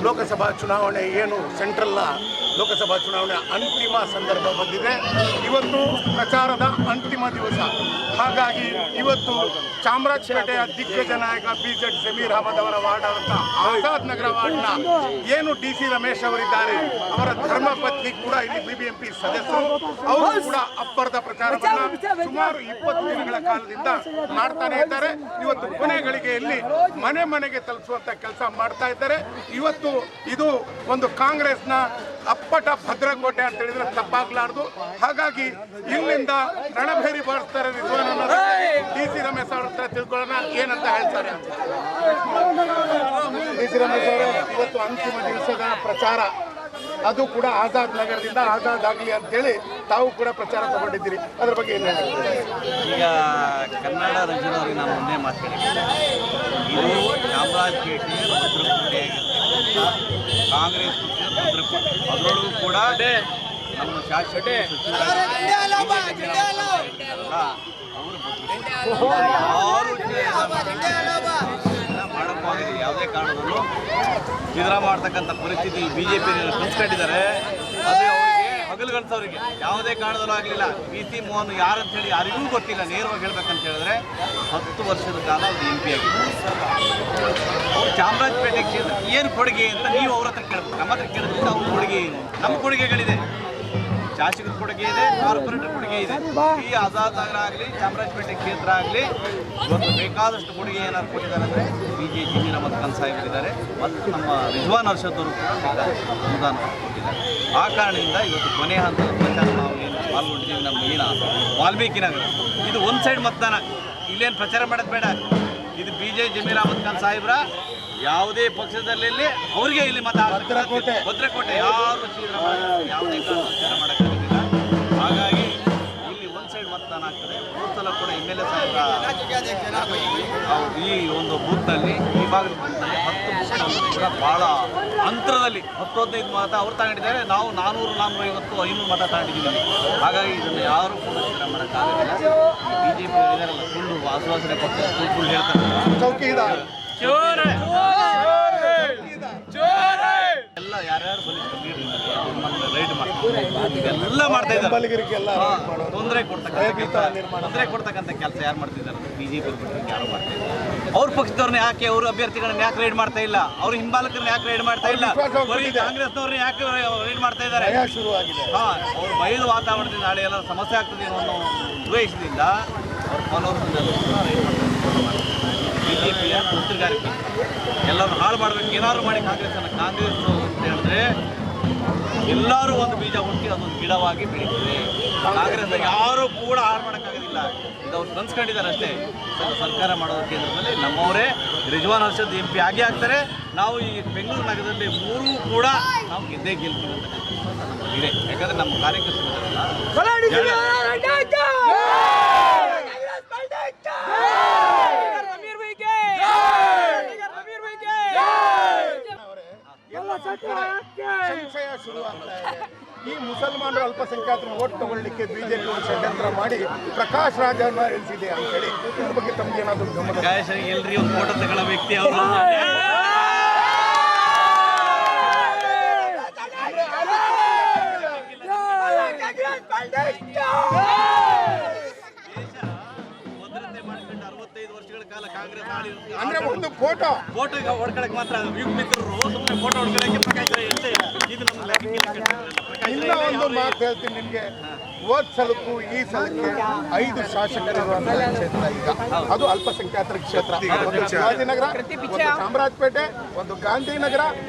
ಲೋಕಸಭಾ ಚುನಾವಣೆ ಏನು ಸೆಂಟ್ರಲ್ನ ಲೋಕಸಭಾ ಚುನಾವಣೆ ಅಂತಿಮ ಸಂದರ್ಭ ಬಂದಿದೆ. ಇವತ್ತು ಪ್ರಚಾರದ ಅಂತಿಮ ದಿವಸ. ಹಾಗಾಗಿ ಇವತ್ತು ಚಾಮರಾಜಪೇಟೆಯ ದಿಗ್ಗಜ ನಾಯಕ BZ ಜಮೀರ್ ಅಹಮದ್ ಅವರ ವಾರ್ಡ್ ಆದಂಥ ಆಜಾದ್ ನಗರ ವಾರ್ಡ್ನ ಏನು DC ರಮೇಶ್ ಅವರಿದ್ದಾರೆ, ಅವರ ಧರ್ಮಪತ್ನಿ ಕೂಡ ಇಲ್ಲಿ BBMP ಸದಸ್ಯರು. ಅವರು ಕೂಡ ಅಬ್ಬರದ ಪ್ರಚಾರವನ್ನು ಸುಮಾರು 20 ದಿನಗಳ ಕಾಲದಿಂದ ಮಾಡ್ತಾನೆ ಇದ್ದಾರೆ. ಇವತ್ತು ಕೊನೆ ಗಳಿಗೆಯಲ್ಲಿ ಮನೆ ಮನೆಗೆ ತಲುಪಿಸುವಂತ ಕೆಲಸ ಮಾಡ್ತಾ ಇದ್ದಾರೆ. ಇವತ್ತು ಇದು ಒಂದು ಕಾಂಗ್ರೆಸ್ನ ಅಪ್ಪಟ ಭದ್ರಕೋಟೆ ಅಂತ ಹೇಳಿದ್ರೆ ತಪ್ಪಾಗ್ಲಾರ್ದು. ಹಾಗಾಗಿ ಇಲ್ಲಿಂದ ರಣಭೇರಿ ಬಾರಿಸ್ತಾರೆ ರಿಜ್ವಾನ್ ಅನ್ನೋದು DC ರಮೇಶ್ ಅವ್ರ ಹತ್ರ ತಿಳ್ಕೊಳ್ಳೋಣ ಏನಂತ ಹೇಳ್ತಾರೆ. DC ರಮೇಶ್ ಅವರು ಇವತ್ತು ಅಂತಿಮ ದಿವಸದ ಪ್ರಚಾರ, ಅದು ಕೂಡ ಆಜಾದ್ ನಗರದಿಂದ ಆಜಾದ್ ಆಗಲಿ ಅಂತೇಳಿ ತಾವು ಕೂಡ ಪ್ರಚಾರ ತಗೊಂಡಿದ್ದೀರಿ, ಅದ್ರ ಬಗ್ಗೆ ಏನು ಹೇಳ್ತೀರಿ? ಈಗ ಕನ್ನಡ ರಜನವರಿಗೆ ನಾನು ಒಂದೇ ಮಾತಾಡಿದ್ದೀನಿ, ಇದು ಚಾಮರಾಜಪೇಟೆಯ ಭದ್ರಕೋಟೆಯಾಗಿರ್ತಕ್ಕಂಥ ಕಾಂಗ್ರೆಸ್ ಪಕ್ಷದ ಭದ್ರಕೋಟೆ. ಅದರೊಳಗೂ ಕೂಡ ನಮ್ಮ ಶಾಸಕ ಮಾಡೋಕ್ಕಾಗಿದೆ. ಯಾವುದೇ ಕಾರಣದಲ್ಲೂ ಸಿದ್ದರಾಮಯ್ಯ ಮಾಡ್ತಕ್ಕಂಥ ಪರಿಸ್ಥಿತಿ BJP ಕಲ್ಸ್ಕೊಂಡಿದ್ದಾರೆ. ಅದೇ ಅವರಿಗೆ ಹಗಲುಗನ್ಸವರಿಗೆ ಯಾವುದೇ ಕಾರಣದಲ್ಲೂ ಆಗಲಿಲ್ಲ. PC ಮೋಹನ್ ಯಾರಂತೇಳಿ ಯಾರಿಗೂ ಗೊತ್ತಿಲ್ಲ. ನೇರವಾಗಿ ಹೇಳ್ಬೇಕಂತ ಹೇಳಿದ್ರೆ 10 ವರ್ಷದ ಕಾಲ ಅವರು MP ಆಗಿದ್ದಾರೆ. ಅವರು ಚಾಮರಾಜಪೇಟೆ ಕ್ಷೇತ್ರ ಏನು ಕೊಡುಗೆ ಅಂತ ನೀವು ಅವ್ರ ಹತ್ರ ಕೇಳಬೇಕು. ನಮ್ಮ ಹತ್ರ ಕೇಳೋದ್ರಿಂದ ಅವ್ರ ಕೊಡುಗೆ ಏನು, ನಮ್ಮ ಕೊಡುಗೆಗಳಿದೆ, ಶಾಸಕರ ಕೊಡುಗೆ ಇದೆ, ಕಾರ್ಪೊರೇಟರ್ ಕೊಡುಗೆ ಇದೆ. ಈ ಆಜಾದ್ ನಗರ ಆಗಲಿ ಚಾಮರಾಜಪೇಟೆ ಕ್ಷೇತ್ರ ಆಗಲಿ ಇವತ್ತು ಬೇಕಾದಷ್ಟು ಕೊಡುಗೆ ಏನಾದ್ರು ಕೊಟ್ಟಿದ್ದಾರೆ ಅಂದರೆ BJ ಜಮೀರ್ ಅಹಮದ್ ಖಾನ್ ಸಾಹೇಬರಿದ್ದಾರೆ ಮತ್ತು ನಮ್ಮ ರಿಜ್ವಾನ್ ಅರ್ಷದ್ ಅವರು ಕೊಟ್ಟಿದ್ದಾರೆ, ಅನುದಾನ ಕೊಟ್ಟಿದ್ದಾರೆ. ಆ ಕಾರಣದಿಂದ ಇವತ್ತು ಕೊನೆ ಹಂತದ ಪ್ರಚಾರ ನಾವು ಏನು ಪಾಲ್ಗೊಂಡಿದ್ದೀವಿ. ನಮ್ಮ ಏನು ವಾಲ್ಮೀಕಿ ನಗರ ಇದು ಒಂದು ಸೈಡ್ ಮತದಾನ, ಇಲ್ಲೇನು ಪ್ರಚಾರ ಮಾಡೋದು ಬೇಡ. ಇದು BJ ಜಮೀರ್ ಅಹಮದ್ ಖಾನ್ ಸಾಹೇಬ್ರ ಯಾವುದೇ ಪಕ್ಷದಲ್ಲಿ ಅವ್ರಿಗೆ ಇಲ್ಲಿ ಮತ ಭದ್ರಕೋಟೆ ಯಾರು ಯಾವುದೇ ಕಾರಣ ಪ್ರಚಾರ ಮಾಡೋಕ್ಕಾಗೋದಿಲ್ಲ. ಹಾಗಾಗಿ ಇಲ್ಲಿ ಒಂದು ಸೈಡ್ ಮತದಾನ ಆಗ್ತದೆ. ಸಲ ಕೂಡ MLA ಸಾಹೇಬ್ರ ಈ ಒಂದು ಬೂತ್ನಲ್ಲಿ ಈ ಭಾಗದ ಬೂತ್ನಲ್ಲಿ 10% ಕೂಡ ಭಾಳ ಅಂತರದಲ್ಲಿ 10-15 ಮತ ಅವ್ರು ತಗೊಂಡಿದ್ದಾರೆ. ನಾವು 400, 450, 500 ಮತ ತಗೊಂಡಿದ್ದೀವಿ. ಹಾಗಾಗಿ ಇದನ್ನು ಯಾರೂ ಕೂಡ ಪ್ರಚಾರ ಮಾಡೋಕ್ಕಾಗೋದಿಲ್ಲ. BJP ಇದಾರಲ್ಲ ಸುಳ್ಳು ಆಶ್ವಾಸನೆ ಕೊಟ್ಟು ಸುಳ್ಳು ಹೇಳ್ತಾರೆ. ಎಲ್ಲ ಯಾರ್ಯಾರು ರೈಡ್ ಎಲ್ಲ ಮಾಡ್ತಾ ಇದ್ದಾರೆ. ತೊಂದರೆ ಕೊಡ್ತಕ್ಕಂಥ ಕೆಲಸ ಯಾರು ಮಾಡ್ತಿದ್ದಾರೆ? BJP ಯಾರು ಮಾಡ್ತಾ ಇದ್ದಾರೆ? ಅವ್ರ ಪಕ್ಷದವ್ರನ್ನ ಯಾಕೆ, ಅವ್ರ ಅಭ್ಯರ್ಥಿಗಳನ್ನ ಯಾಕೆ ರೈಡ್ ಮಾಡ್ತಾ ಇಲ್ಲ? ಅವ್ರ ಹಿಂಬಾಲಕರನ್ನ ಯಾಕೆ ರೈಡ್ ಮಾಡ್ತಾ ಇಲ್ಲ? ಕಾಂಗ್ರೆಸ್ನವ್ರನ್ನ ಯಾಕೆ ರೈಡ್ ಮಾಡ್ತಾ ಇದ್ದಾರೆ? ಅವ್ರು ಭಯದ ವಾತಾವರಣದಿಂದ ನಾಳೆ ಎಲ್ಲ ಸಮಸ್ಯೆ ಆಗ್ತದೆ ಅನ್ನೋ ಉದ್ದೇಶದಿಂದ ಅವ್ರ BJPಯ ತಂತ್ರಗಾರಿಕೆ ಎಲ್ಲರೂ ಹಾಳು ಮಾಡಬೇಕು, ಏನಾದ್ರು ಮಾಡಿ ಕಾಂಗ್ರೆಸ್ ಅಂತ ಹೇಳಿದ್ರೆ ಎಲ್ಲರೂ ಒಂದು ಬೀಜ ಹುಟ್ಟಿ ಅದೊಂದು ಗಿಡವಾಗಿ ಬೆಳೀತದೆ. ಕಾಂಗ್ರೆಸ್ ಯಾರೂ ಕೂಡ ಹಾಳು ಮಾಡೋಕ್ಕಾಗೋದಿಲ್ಲ. ಇದು ಅವ್ರು ಕನ್ಸ್ಕೊಂಡಿದ್ದಾರೆ ಅಷ್ಟೇ. ಸರ್ಕಾರ ಮಾಡೋದು ಕೇಂದ್ರದಲ್ಲಿ ನಮ್ಮವರೇ ರಿಜ್ವಾನ್ ಅರ್ಷದ್ MP ಆಗೇ ಆಗ್ತಾರೆ. ನಾವು ಈ ಬೆಂಗಳೂರು ನಗರದಲ್ಲಿ 3 ಕೂಡ ನಾವು ಗೆದ್ದೇ ಗೆಲ್ತೀವಿ ಅಂತಕ್ಕಂಥ ನಮಗಿದೆ. ಯಾಕಂದರೆ ನಮ್ಮ ಕಾರ್ಯಕರ್ತರು ಸಂಶಯ ಶುರುವಾಗ್ತಾ ಇದೆ. ಈ ಮುಸಲ್ಮಾನರು ಅಲ್ಪಸಂಖ್ಯಾತರು ಓಟ್ ತಗೊಳ್ಳಿಕ್ಕೆ BJP ಷಡ್ಯಂತ್ರ ಮಾಡಿ ಪ್ರಕಾಶ್ ರಾಜ್ ಅವರನ್ನ ಇಳಿಸಿದೆ ಅಂತೇಳಿ ಇದ್ರ ಬಗ್ಗೆ ತಮ್ಗೆ ಏನಾದ್ರು ಗಮನ? ಎಲ್ರಿ ಒಂದು ಫೋಟೋ ತಗೊಳ್ಳೋ ವ್ಯಕ್ತಿ ಅವರು ಭದ್ರತೆ ಮಾಡ್ಕೊಂಡು 65 ವರ್ಷಗಳ ಕಾಲ ಕಾಂಗ್ರೆಸ್ ಆಳಿ ಅಂದ್ರೆ ಒಂದು ಫೋಟೋ ಹೊಡ್ಕೊಳಕ್ ಮಾತ್ರ ಮಿತ್ರರು ಸುಮ್ಮನೆ ಫೋಟೋ ಹೊಡ್ಕೊಳಕ್ಕೆ ಪ್ರಕಾಶ್ ಎಷ್ಟೇ ಇದು ನಮ್ಮ ಇನ್ನೂ ಒಂದು ಮಾತು ಹೇಳ್ತೀನಿ ನಿಮಗೆ. ಹೋದ್ ಸಲಕ್ಕೂ ಈ ಸಲಕ್ಕೆ 5 ಶಾಸಕರಿರುವಂತಹ ಕ್ಷೇತ್ರ ಈಗ ಅದು ಅಲ್ಪಸಂಖ್ಯಾತರ ಕ್ಷೇತ್ರ. ಒಂದು ಶಿವಾಜಿನಗರ, ಒಂದು ಚಾಮರಾಜಪೇಟೆ, ಒಂದು ಗಾಂಧಿನಗರ,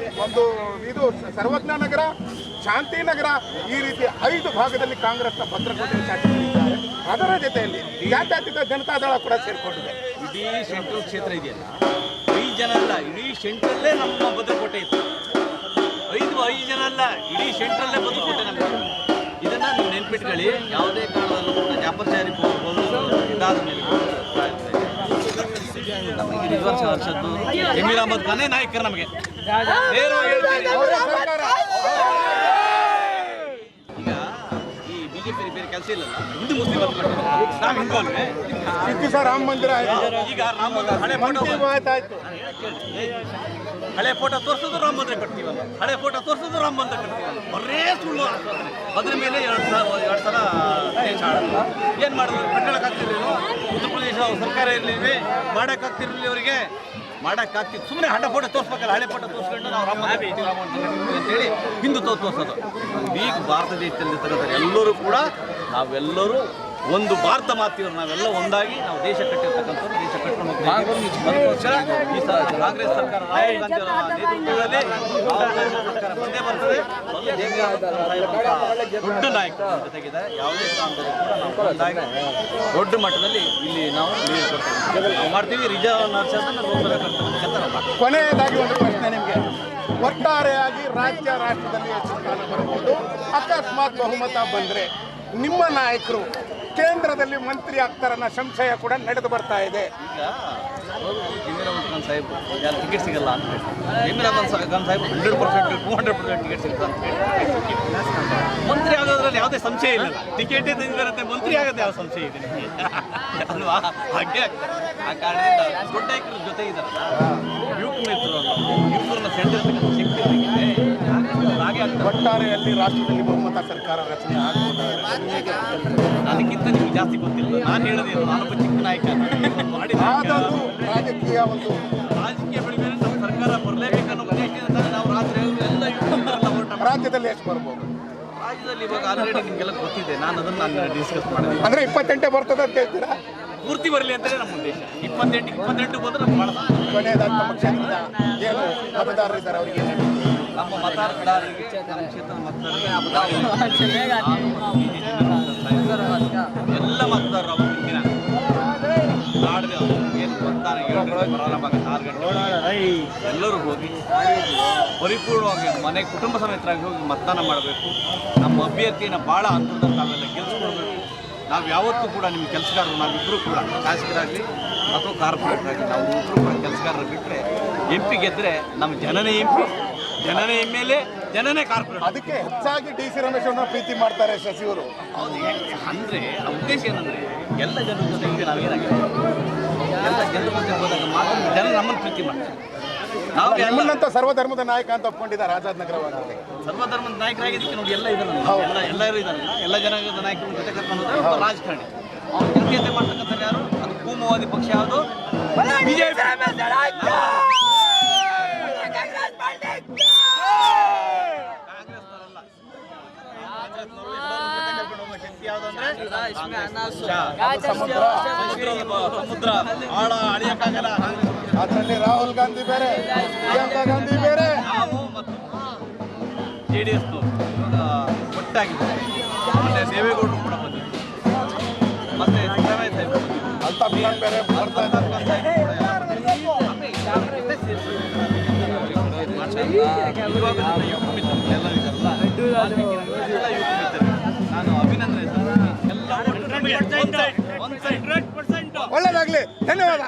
ಒಂದು ಇದು ಸರ್ವಜ್ಞ ನಗರ, ಶಾಂತಿನಗರ, ಈ ರೀತಿ 5 ಭಾಗದಲ್ಲಿ ಕಾಂಗ್ರೆಸ್ನ ಭದ್ರಕೋಟೆ ಶಾಸಕರಿದ್ದಾರೆ. ಅದರ ಜೊತೆಯಲ್ಲಿ ಜಾತ್ಯತೀತ ಜನತಾದಳ ಕೂಡ ಸೇರಿಕೊಂಡಿದೆ. ಇಡೀ ಸೆಂಟ್ರಲ್ ಕ್ಷೇತ್ರ ಇದೆಯಲ್ಲ, 5 ಜನ ಅಲ್ಲ, ಇಡೀ ಸೆಂಟ್ರಲ್ಲೇ ನಮ್ಮ ಭದ್ರಕೋಟೆ ಇತ್ತು. 5 ಜನ ಅಲ್ಲ, ಇಡೀ ಸೆಂಟ್ರಲ್ಲೇ ಭದ್ರಕೋಟೆ ನಮಗೆ. ಇದನ್ನು ನೀವು ನೆನ್ಪಿಟ್ಕೊಳ್ಳಿ. ಯಾವುದೇ ಕಾರಣದಲ್ಲೂ ಕೂಡ ಜಾಫರ್ ಶಾರೀಫ್ ಇದಾದ ಮೇಲೆ ನಮಗೆ ರಿಜ್ವಾನ್ ಅರ್ಷದ್ದು ಜಮೀರ್ ಅಹಮದ್ ಖಾನೇ ನಾಯಕರು ನಮಗೆ. ಈಗ ಈ BJP ಬಿಜೆಪಿ ಬೇರೆ ಕೆಲಸ ಇಲ್ಲಲ್ಲ, ಹಿಂದೂ ಮುಸ್ಲಿಂ ಅಂತ ನಾವು ಹಿಂದೂ ಅಲ್ವೇ? ದಿವಸ ರಾಮ ಮಂದಿರ ಆಯ್ತು, ಈಗ ರಾಮ ಮಂದಿರ ಹಳೆ ಫೋಟೋ ಮಾತಾಯ್ತು. ಹಳೆ ಫೋಟೋ ತೋರಿಸೋದು ರಾಮ ಮಂದಿರ ಕಟ್ತೀವಲ್ಲ, ಹಳೆ ಫೋಟೋ ತೋರಿಸೋದು ರಾಮ ಮಂದಿರ ಕಟ್ತೀವಲ್ಲ, ಬರೇ ಸುಳ್ಳು ಆಶ್ವಾಸನೆ. ಅದ್ರ ಮೇಲೆ ಎರಡು ಸಲ ದೇಶ ಆಡಲ್ಲ. ಏನು ಮಾಡಿದ್ರು? ಕಟ್ಟಡಕ್ಕಾಗ್ತಿರ್ಲಿಲ್ಲ. ಉತ್ತರ ಪ್ರದೇಶ ಸರ್ಕಾರ ಇರಲಿವೆ, ಮಾಡೋಕ್ಕಾಗ್ತಿರ್ಲಿಲ್ಲ ಅವರಿಗೆ, ಮಾಡೋಕ್ಕಾಗ್ತಿತ್ತು. ಸುಮ್ಮನೆ ಹಳೆ ಫೋಟೋ ತೋರಿಸ್ಬೇಕಲ್ಲ, ಹಳೆ ಫೋಟೋ ತೋರಿಸ್ಕೊಂಡು ನಾವು ರಾಮ ಮಂದಿರ ಕಟ್ತೀವಿ, ರಾಮ ಮಂದಿರ ಕಟ್ತೀವಿ ಅಂತೇಳಿ ಹಿಂದುತ್ವ ತೋರಿಸೋದು. ಈಗ ಭಾರತ ದೇಶದಲ್ಲಿ ಇರ್ತಕ್ಕಂಥ ಎಲ್ಲರೂ ಕೂಡ ನಾವೆಲ್ಲರೂ ಒಂದು ಭಾರತ ಮಾತಿದ್ರು, ನಾವೆಲ್ಲ ಒಂದಾಗಿ ನಾವು ದೇಶ ಕಟ್ಟಿರ್ತಕ್ಕಂಥವ್ರು, ದೇಶ ಕಟ್ಕೊಂಡು ಹೋಗ್ತೀವಿ. ಅದಕ್ಕೋಸ್ಕರ ಈ ಕಾಂಗ್ರೆಸ್ ಸರ್ಕಾರ ರಾಹುಲ್ ಗಾಂಧಿ ಅವರ ನೇತೃತ್ವದಲ್ಲಿ ಸರ್ಕಾರ ಬಂದೇ ಬರ್ತದೆ. ದೊಡ್ಡ ನಾಯಕರ ಜೊತೆಗಿದೆ, ಯಾವುದೇ ಕಾರಣದಲ್ಲೂ ಕೂಡ ನಾವು ಒಂದಾಗಿ ದೊಡ್ಡ ಮಟ್ಟದಲ್ಲಿ ಇಲ್ಲಿ ನಾವು ನಾವು ಮಾಡ್ತೀವಿ. ರಿಜರ್ವ್ ನರ್ಸನ್ನು ಲೋಕಸಭೆ ಕರ್ತವ್ಯ. ಕೊನೆಯದಾಗಿ ಒಂದು ಪ್ರಶ್ನೆ ನಿಮಗೆ, ಒಟ್ಟಾರೆಯಾಗಿ ರಾಜ್ಯ ರಾಷ್ಟ್ರದಲ್ಲಿ ಹೆಚ್ಚು ಸ್ಥಾನ ಬರಬಹುದು. ಅಕಸ್ಮಾತ್ ಬಹುಮತ ಬಂದರೆ ನಿಮ್ಮ ನಾಯಕರು ಕೇಂದ್ರದಲ್ಲಿ ಮಂತ್ರಿ ಆಗ್ತಾರನ್ನ ಸಂಶಯ ಕೂಡ ನಡೆದು ಬರ್ತಾ ಇದೆ. ಈಗ ಜಮೀರ್ ಖಾನ್ ಸಾಹೇಬ್ ಯಾರು ಟಿಕೆಟ್ ಸಿಗಲ್ಲ ಅಂತ ಹೇಳಿ, ಜಮೀರ್ ಖಾನ್ ಸಾಹೇಬ್ 100% 200% ಟಿಕೆಟ್ ಸಿಗುತ್ತೆ ಅಂತ ಹೇಳಿ ಮಂತ್ರಿ ಆಗೋದ್ರಲ್ಲಿ ಯಾವುದೇ ಸಂಶಯ ಇಲ್ಲ. ಟಿಕೆಟೇ ತಂದಿರುತ್ತೆ, ಮಂತ್ರಿ ಆಗೋದು ಯಾವ ಸಂಶಯ ಇದೆ ನಿಮಗೆ ಅಲ್ವಾ? ಹಾಗೆ ಆಗ್ತಾರೆ. ಆ ಕಾರಣದಿಂದ ದೊಡ್ಡ ನಾಯಕರ ಜೊತೆ ಇದ್ದಾರಲ್ಲ, ಯುವಕ ಮಿತ್ರರು, ಯುವಕರನ್ನ ಸೆಳೆದಿರ್ತಕ್ಕಂಥ ಶಕ್ತಿ ಅವರಿಗಿದೆ. ಹಾಗೆ ಆಗ್ತದೆ. ಒಟ್ಟಾರೆಯಲ್ಲಿ ರಾಷ್ಟ್ರದಲ್ಲಿ ಬಹುಮತ ಸರ್ಕಾರ ರಚನೆ ಆಗಬಹುದು. ಅದಕ್ಕಿಂತ ನಿಮ್ಗೆ ಜಾಸ್ತಿ ಗೊತ್ತಿಲ್ಲ. ನಾನು ಹೇಳೋದೇನು, ನಾನೊಬ್ಬ ಚಿಕ್ಕ ನಾಯಕ ಮಾಡಿ ರಾಜಕೀಯ ಒಂದು ರಾಜಕೀಯ ಬೆಳೆದ ನಮ್ಮ ಸರ್ಕಾರ ಬರಲೇಬೇಕನ್ನೋ ಉದ್ದೇಶದಿಂದ ನಾವು ರಾತ್ರಿ ಎಲ್ಲ ಹೊರಟ. ರಾಜ್ಯದಲ್ಲಿ ಎಷ್ಟು ಬರ್ಬೋದು? ರಾಜ್ಯದಲ್ಲಿ ಇವಾಗ ಆಲ್ರೆಡಿ ನಿಮಗೆಲ್ಲ ಗೊತ್ತಿದೆ, ನಾನು ಅದನ್ನು ಡಿಸ್ಕಸ್ ಮಾಡಿದೆ. ಅಂದ್ರೆ 28 ಬರ್ತದೆ ಅಂತ ಹೇಳ್ತೀರಾ? ಪೂರ್ತಿ ಬರಲಿ ಅಂತಲೇ ನಮ್ಮ ಉದ್ದೇಶ. 28 ಬಂದ್ರೆ ನಮ್ಗೆ ಮಾಡೋದು. ಕೊನೆಯದಾಗಿ ನಮ್ಮ ಕ್ಷೇತ್ರದ ಏನು ಮತದಾರರಿದ್ದಾರೆ ಅವರಿಗೆ ನಮ್ಮ ಮತದಾರರಿಗೆ, ನಮ್ಮ ಕ್ಷೇತ್ರದ ಮತದಾರರಿಗೆ ಎಲ್ಲ ಮತದಾರರು ಅವತ್ತಿನ ದಿನ ನಾಡಿದೆ ಏನು ಮತದಾನ 7 ಗಂಟೆ ಪ್ರಾರಂಭ ಆಗುತ್ತೆ, 6 ಗಂಟೆ ಎಲ್ಲರೂ ಹೋಗಿ ಪರಿಪೂರ್ಣವಾಗಿ ಮನೆ ಕುಟುಂಬ ಸಮೇತರಾಗಿ ಹೋಗಿ ಮತದಾನ ಮಾಡಬೇಕು. ನಮ್ಮ ಅಭ್ಯರ್ಥಿಯನ್ನು ಭಾಳ ಅಂತರದಲ್ಲಿ ನಾವೆಲ್ಲ ಗೆಲ್ಲಿಸ್ಕೊಳ್ಬೇಕು. ನಾವು ಯಾವತ್ತೂ ಕೂಡ ನಿಮ್ಮ ಕೆಲಸಗಾರರು, ನಾವಿಬ್ಬರು ಕೂಡ ಶಾಸಕರಾಗಲಿ ಅಥವಾ ಕಾರ್ಪೊರೇಟರ್ ಆಗಲಿ, ನಾವು ಇಬ್ಬರು ಕೂಡ ಕೆಲಸಗಾರರು ಬಿಟ್ಟರೆ MP ಗೆದ್ದರೆ ನಮ್ಮ ಜನನೇ MP, ಜನನೇ MLA, ಜನನೇ ಕಾರ್ಪೊರೇಟರ್. ಅದಕ್ಕೆ ಹೆಚ್ಚಾಗಿ DC ರಮೇಶ್ ಅವ್ರನ್ನ ಪ್ರೀತಿ ಮಾಡ್ತಾರೆ ಸಚಿವರು. ಹೌದು. ಅಂದರೆ ಉದ್ದೇಶ ಏನಂದರೆ ಎಲ್ಲ ಜನರ ಜೊತೆಗೆ ನಾವೇನಾಗಿದೆ, ಎಲ್ಲ ಜನರ ಜೊತೆ ಹೋದಾಗ ಮಾತ್ರ ಜನ ನಮ್ಮನ್ನು ಪ್ರೀತಿ ಮಾಡ್ತಾರೆ. ನಾವು ನಮ್ಮನ್ನಂತ ಸರ್ವಧರ್ಮದ ನಾಯಕ ಅಂತ ಒಪ್ಕೊಂಡಿದ್ದಾರೆ ಆಜಾದ್ ನಗರ ಭಾಗದಲ್ಲಿ. ಸರ್ವಧರ್ಮದ ನಾಯಕರಾಗಿದ್ದಕ್ಕೆ ನೋಡಿ ಎಲ್ಲ ಇದ್ದಾರೆ, ಎಲ್ಲರೂ ಇದ್ದಾರಲ್ಲ, ಎಲ್ಲ ಜನಾಂಗದ ನಾಯಕರ ಜೊತೆ ಕರ್ಕೊಂಡು ಹೋದ್ರೆ ಒಬ್ಬ ರಾಜಕಾರಣಿ. ಅವ್ರ ಜನತೆ ಮಾಡ್ತಕ್ಕಂಥ ಯಾರು? ಅದು ಕೋಮುವಾದಿ ಪಕ್ಷ ಯಾವುದು? BJP. ಸಮುದ್ರ ಆಳ ಅಳಿಯಕ್ಕಾಗಲ್ಲ. ಅದರಲ್ಲಿ ರಾಹುಲ್ ಗಾಂಧಿ ಬೇರೆ, ಪ್ರಿಯಾಂಕಾ ಗಾಂಧಿ ಬೇರೆ, ನಾವು ಮತ್ತು JDS ಒಟ್ಟಾಗಿದ್ದಾರೆ. ಮತ್ತೆ ದೇವೇಗೌಡರು ಕೂಡ ಬಂದಿದ್ದಾರೆ, ಮತ್ತೆ ಸಿದ್ದರಾಮಯ್ಯ ಸಾಹೇಬ್ ಅಲ್ತಾಫ್ ಖಾನ್ ಬೇರೆ ಬರ್ತಾ ಇದ್ದಾರೆ. ನಾನು ಅಭಿನಂದನೆ. ಒಳ್ಳೆದಾಗ್ಲಿ, ಧನ್ಯವಾದ.